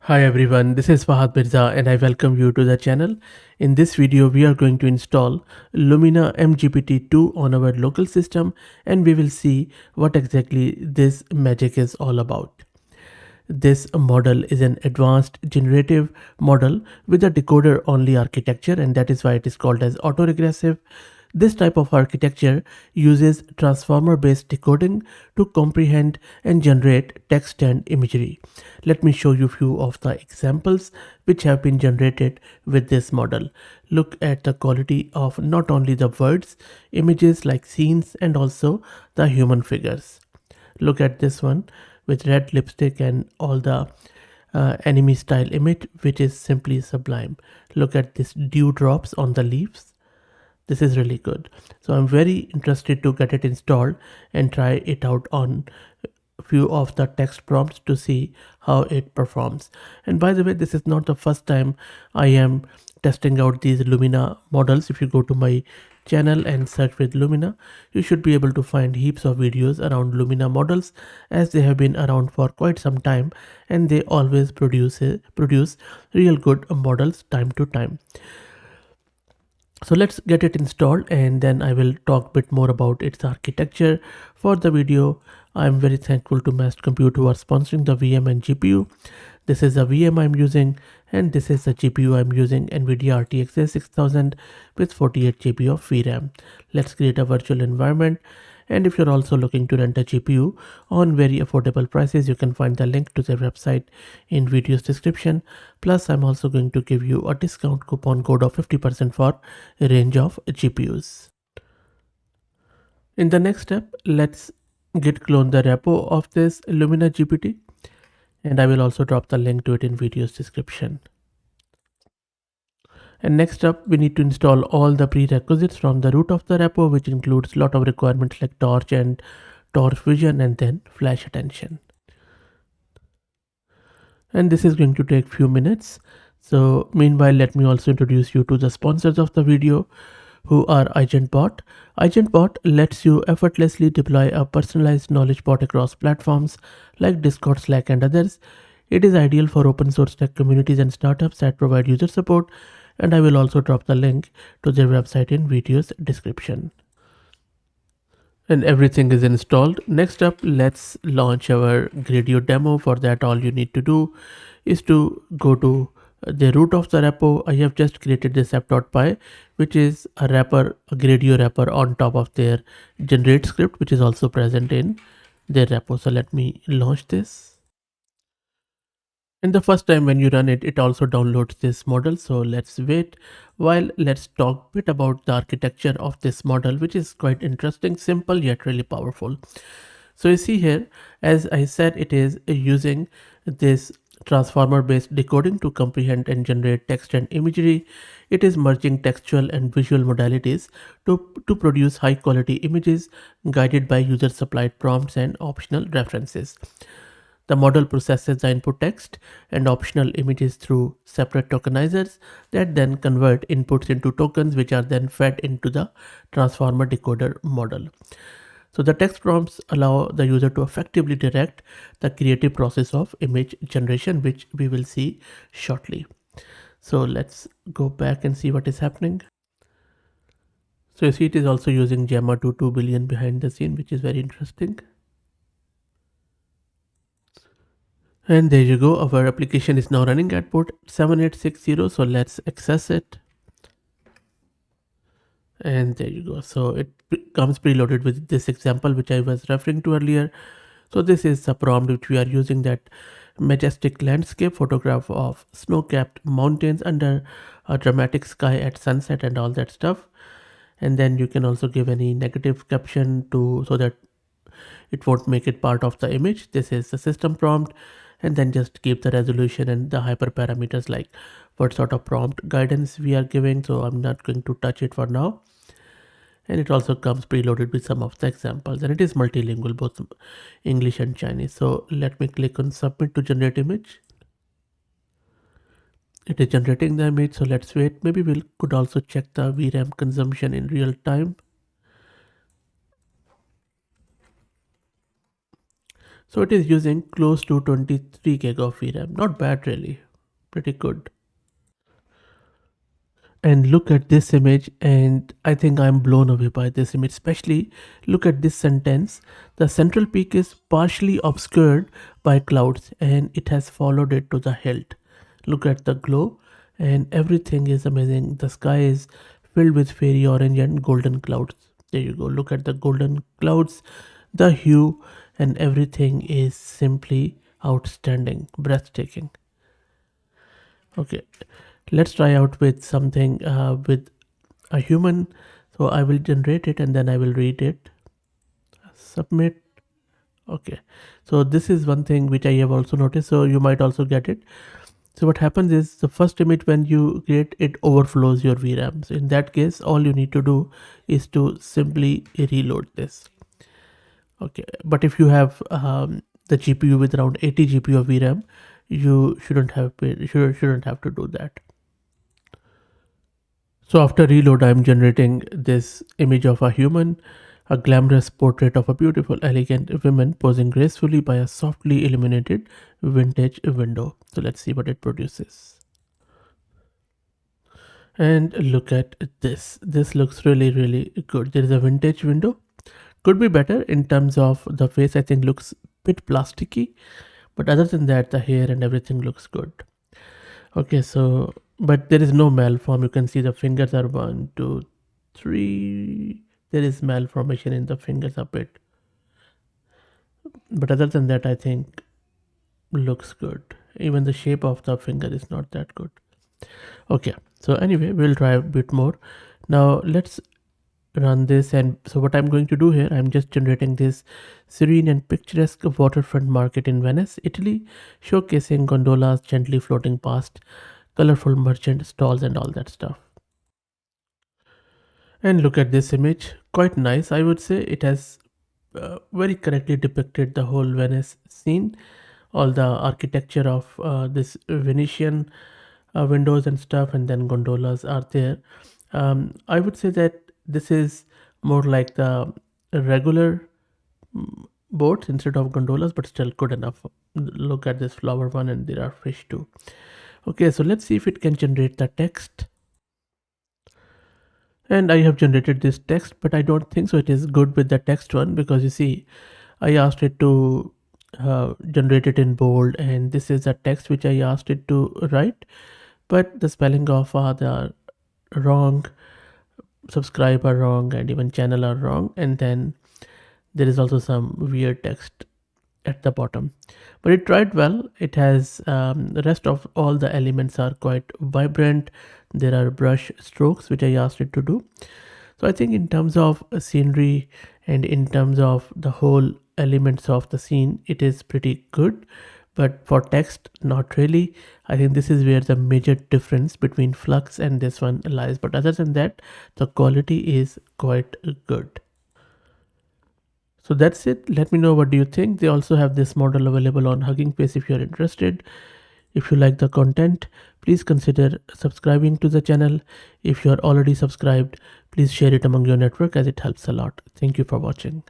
Hi everyone, this is Fahad Mirza and I welcome you to the channel. In this video, we are going to install Lumina-mGPT 2 on our local system and we will see what exactly this magic is all about. This model is an advanced generative model with a decoder-only architecture, and that is why it is called as autoregressive. This type of architecture uses transformer-based decoding to comprehend and generate text and imagery. Let me show you a few of the examples which have been generated with this model. Look at the quality of not only the words, images like scenes, and also the human figures. Look at this one with red lipstick and all the anime style image, which is simply sublime. Look at this dewdrops on the leaves. This is really good. So I'm very interested to get it installed and try it out on few of the text prompts to see how it performs. And by the way, this is not the first time I am testing out these Lumina models. If you go to my channel and search with Lumina, you should be able to find heaps of videos around Lumina models, as they have been around for quite some time and they always produce real good models time to time. So let's get it installed and then I will talk a bit more about its architecture. For the video, I'm very thankful to Massed Compute who are sponsoring the VM and GPU. This is a VM I'm using and this is the GPU I'm using, NVIDIA RTX 6000 with 48 GB of VRAM. Let's create a virtual environment. And if you're also looking to rent a GPU on very affordable prices, you can find the link to their website in video's description. Plus, I'm also going to give you a discount coupon code of 50% for a range of GPUs. In the next step, let's git clone the repo of this Lumina GPT, and I will also drop the link to it in video's description. And next up, we need to install all the prerequisites from the root of the repo, which includes a lot of requirements like torch and torch vision and then flash attention. And this is going to take few minutes. So meanwhile, let me also introduce you to the sponsors of the video, who are AgentBot. AgentBot lets you effortlessly deploy a personalized knowledge bot across platforms like Discord, Slack, and others. It is ideal for open source tech communities and startups that provide user support, and I will also drop the link to their website in video's description. And everything is installed. Next up, let's launch our Gradio demo. For that, all you need to do is to go to the root of the repo. I have just created this app.py, which is a wrapper, a Gradio wrapper on top of their generate script, which is also present in their repo. So let me launch this. And the first time when you run it, it also downloads this model. So let's wait while let's talk a bit about the architecture of this model, which is quite interesting, simple yet really powerful. So you see here, as I said, it is using this transformer based decoding to comprehend and generate text and imagery. It is merging textual and visual modalities to produce high quality images guided by user supplied prompts and optional references. The model processes the input text and optional images through separate tokenizers that then convert inputs into tokens, which are then fed into the transformer decoder model. So the text prompts allow the user to effectively direct the creative process of image generation, which we will see shortly. So let's go back and see what is happening. So you see it is also using Gemma 2 billion behind the scene, which is very interesting. And there you go, our application is now running at port 7860, so let's access it. And there you go, so it comes preloaded with this example which I was referring to earlier. So this is the prompt which we are using, that majestic landscape photograph of snow-capped mountains under a dramatic sky at sunset and all that stuff. And then you can also give any negative caption to so that it won't make it part of the image. This is the system prompt, and then just keep the resolution and the hyperparameters like what sort of prompt guidance we are giving. So I'm not going to touch it for now. And it also comes preloaded with some of the examples, and it is multilingual, both English and Chinese. So let me click on submit to generate image. It is generating the image, so let's wait. Maybe we could also check the VRAM consumption in real time. So it is using close to 23 gig of VRAM. Not bad really, pretty good. And look at this image, and I think I'm blown away by this image. Especially look at this sentence: the central peak is partially obscured by clouds and it has followed it to the hilt. Look at the glow, and everything is amazing. The sky is filled with fairy orange and golden clouds. There you go, look at the golden clouds, the hue, and everything is simply outstanding, breathtaking. Okay, let's try out with something with a human. So I will generate it and then I will read it. Submit. Okay, so this is one thing which I have also noticed, so you might also get it. So what happens is the first image when you create it overflows your VRAM. So in that case, all you need to do is to simply reload this. Okay, but if you have the GPU with around 80 GPU of VRAM, you shouldn't have to do that. So after reload, I'm generating this image of a human, a glamorous portrait of a beautiful, elegant woman posing gracefully by a softly illuminated vintage window. So let's see what it produces. And look at this. This looks really, really good. There is a vintage window. Could be better in terms of the face. I think looks a bit plasticky, but other than that, the hair and everything looks good. Okay, so but there is no malform. You can see the fingers are 1, 2, 3. There is malformation in the fingers a bit, but other than that, I think looks good. Even the shape of the finger is not that good. Okay, so anyway, we'll try a bit more. Now let's run this. And so what I'm going to do here, I'm just generating this serene and picturesque waterfront market in Venice, Italy, showcasing gondolas gently floating past, colorful merchant stalls and all that stuff. And look at this image, quite nice. I would say it has very correctly depicted the whole Venice scene, all the architecture of this Venetian windows and stuff, and then gondolas are there. I would say that this is more like the regular boats instead of gondolas, but still good enough. Look at this flower one, and there are fish too. Okay, so let's see if it can generate the text. And I have generated this text, but I don't think so it is good with the text one, because you see I asked it to generate it in bold, and this is the text which I asked it to write, but the spelling of the wrong, subscribe are wrong, and even channel are wrong, and then there is also some weird text at the bottom. But it tried well. It has the rest of all the elements are quite vibrant. There are brush strokes which I asked it to do. So I think in terms of scenery and in terms of the whole elements of the scene, it is pretty good. But for text, not really. I think this is where the major difference between Flux and this one lies. But other than that, the quality is quite good. So that's it. Let me know what do you think. They also have this model available on Hugging Face if you're interested. If you like the content, please consider subscribing to the channel. If you're already subscribed, please share it among your network as it helps a lot. Thank you for watching.